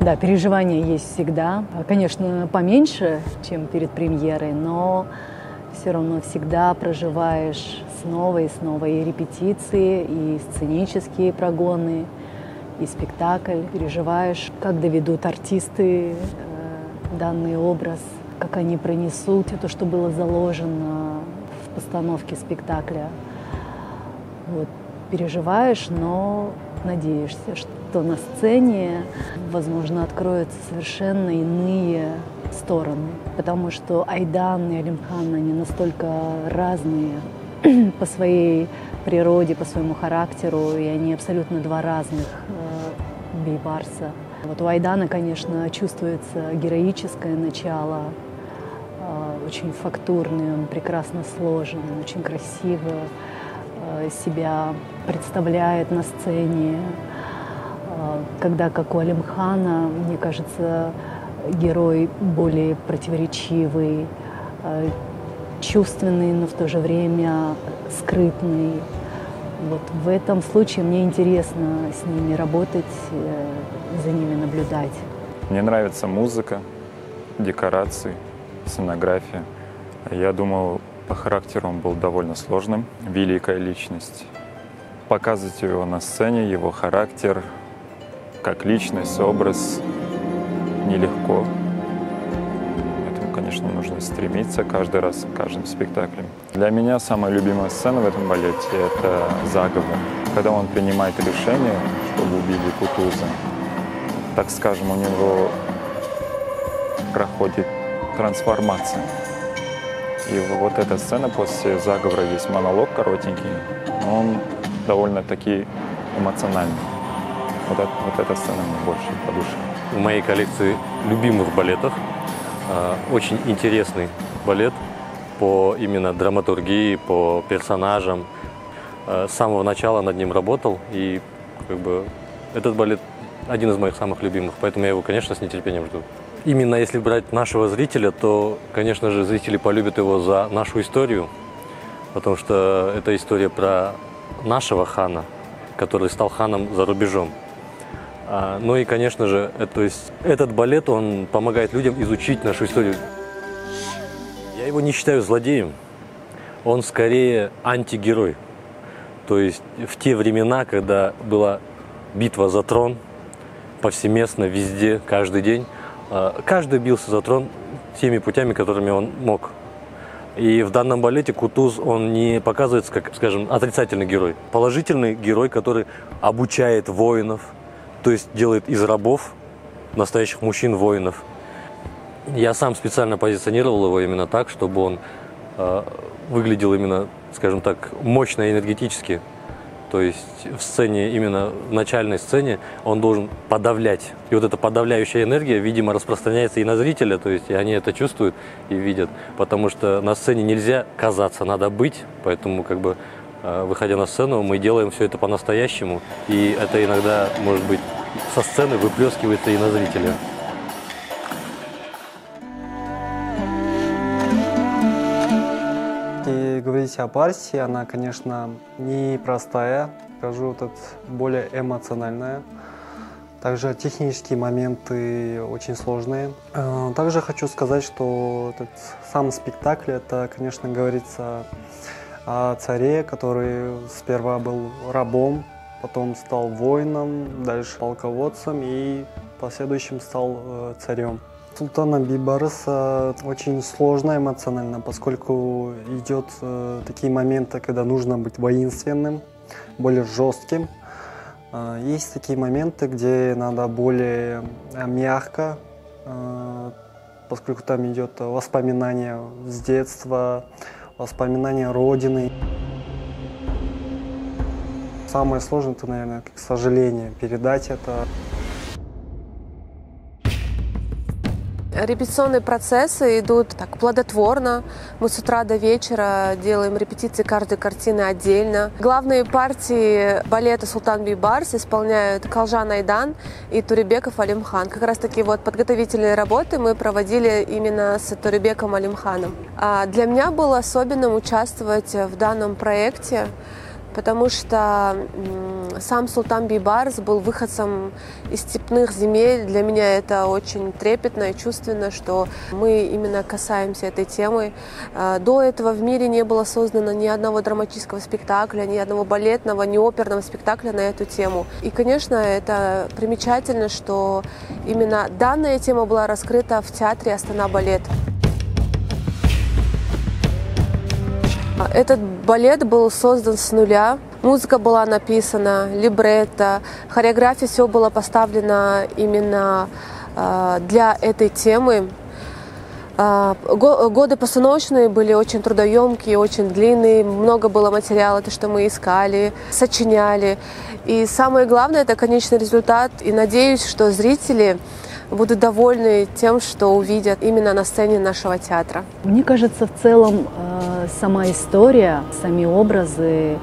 Да, переживания есть всегда. Конечно, поменьше, чем перед премьерой, но все равно всегда проживаешь снова и репетиции, и сценические прогоны, и спектакль. Переживаешь, как доведут артисты данный образ, как они пронесут то, что было заложено в постановке спектакля. Вот. Переживаешь, но надеешься, что на сцене, возможно, откроются совершенно иные стороны. Потому что Айдан и Алимхан, они настолько разные по своей природе, по своему характеру, и они абсолютно два разных бейбарса. Вот у Айдана, конечно, чувствуется героическое начало, очень фактурный, он прекрасно сложен, очень красиво себя представляет на сцене. Когда, как у Алимхана, мне кажется, герой более противоречивый, чувственный, но в то же время скрытный. Вот в этом случае мне интересно с ними работать, за ними наблюдать. Мне нравится музыка, декорации, сценография. Я думал, по характеру он был довольно сложным, великая личность. Показывать его на сцене, его характер, как личность, образ, нелегко. Поэтому, конечно, нужно стремиться каждый раз, каждым спектаклем. Для меня самая любимая сцена в этом балете — это заговор. Когда он принимает решение, чтобы убили Кутуза, так скажем, у него проходит трансформация. И вот эта сцена после заговора, есть монолог коротенький, но он довольно-таки эмоциональный. Вот эта сцена мне больше по душе. В моей коллекции любимых балетов очень интересный балет по именно драматургии, по персонажам. С самого начала над ним работал, и этот балет один из моих самых любимых, поэтому я его, конечно, с нетерпением жду. Именно если брать нашего зрителя, то, конечно же, зрители полюбят его за нашу историю, потому что это история про нашего хана, который стал ханом за рубежом. Ну и, конечно же, этот балет, он помогает людям изучить нашу историю. Я его не считаю злодеем, он скорее антигерой. То есть в те времена, когда была битва за трон, повсеместно, везде, каждый день, каждый бился за трон теми путями, которыми он мог. И в данном балете Кутуз, он не показывается как, скажем, отрицательный герой. Положительный герой, который обучает воинов, то есть делает из рабов настоящих мужчин-воинов. Я сам специально позиционировал его именно так, чтобы он выглядел именно, скажем так, мощно и энергетически. То есть в сцене, именно в начальной сцене, он должен подавлять. И вот эта подавляющая энергия, видимо, распространяется и на зрителя, то есть и они это чувствуют и видят. Потому что на сцене нельзя казаться, надо быть. Поэтому, выходя на сцену, мы делаем все это по-настоящему. И это иногда, может быть, со сцены выплескивается и на зрителя. Говорить о Барсе, она, конечно, непростая, скажу, более эмоциональная. Также технические моменты очень сложные. Также хочу сказать, что сам спектакль, это, конечно, говорится о царе, который сперва был рабом, потом стал воином, дальше полководцем и в последующем стал царем. Султан Бейбарс очень сложно эмоционально, поскольку идет такие моменты, когда нужно быть воинственным, более жестким. Есть такие моменты, где надо более мягко, поскольку там идет воспоминание с детства, воспоминание родины. Самое сложное, это, наверное, к сожалению, передать это. Репетиционные процессы идут так плодотворно. Мы с утра до вечера делаем репетиции каждой картины отдельно. Главные партии балета «Султан Бейбарс» исполняют Калжан Айдан и Туребеков Алимхан. Как раз таки подготовительные работы мы проводили именно с Туребеком Алимханом. Для меня было особенным участвовать в данном проекте, потому что Сам Султан Бейбарс был выходцем из степных земель. Для меня это очень трепетно и чувственно, что мы именно касаемся этой темы. До этого в мире не было создано ни одного драматического спектакля, ни одного балетного, ни оперного спектакля на эту тему. И, конечно, это примечательно, что именно данная тема была раскрыта в театре «Астана-балет». Этот балет был создан с нуля. Музыка была написана, либретто, хореография, все было поставлено именно для этой темы. Годы постановочные были очень трудоемкие, очень длинные, много было материала, то, что мы искали, сочиняли. И самое главное, это конечный результат. И надеюсь, что зрители будут довольны тем, что увидят именно на сцене нашего театра. Мне кажется, в целом сама история, сами образы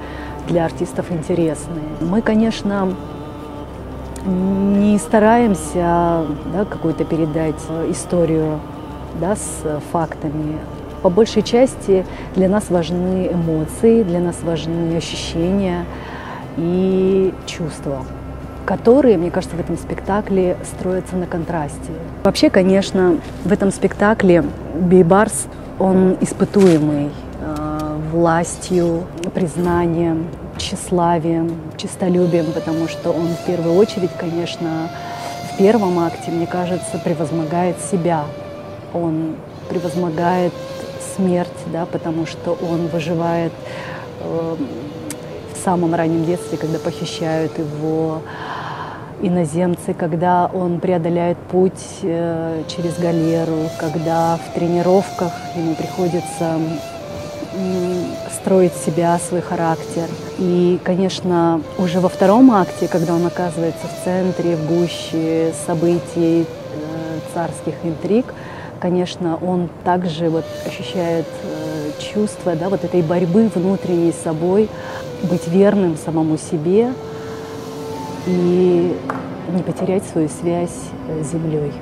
для артистов интересны. Мы, конечно, не стараемся какую-то передать историю с фактами. По большей части для нас важны эмоции, для нас важны ощущения и чувства, которые, мне кажется, в этом спектакле строятся на контрасте. Вообще, конечно, в этом спектакле Бейбарс, он испытуемый властью, признанием, тщеславием, честолюбием, потому что он в первую очередь, конечно, в первом акте, мне кажется, превозмогает себя. Он превозмогает смерть, потому что он выживает в самом раннем детстве, когда похищают его иноземцы, когда он преодоляет путь через галеру, когда в тренировках ему приходится строить себя, свой характер. И, конечно, уже во втором акте, когда он оказывается в центре, в гуще событий, царских интриг, конечно, он также ощущает чувство этой борьбы внутренней с собой, быть верным самому себе и не потерять свою связь с землей.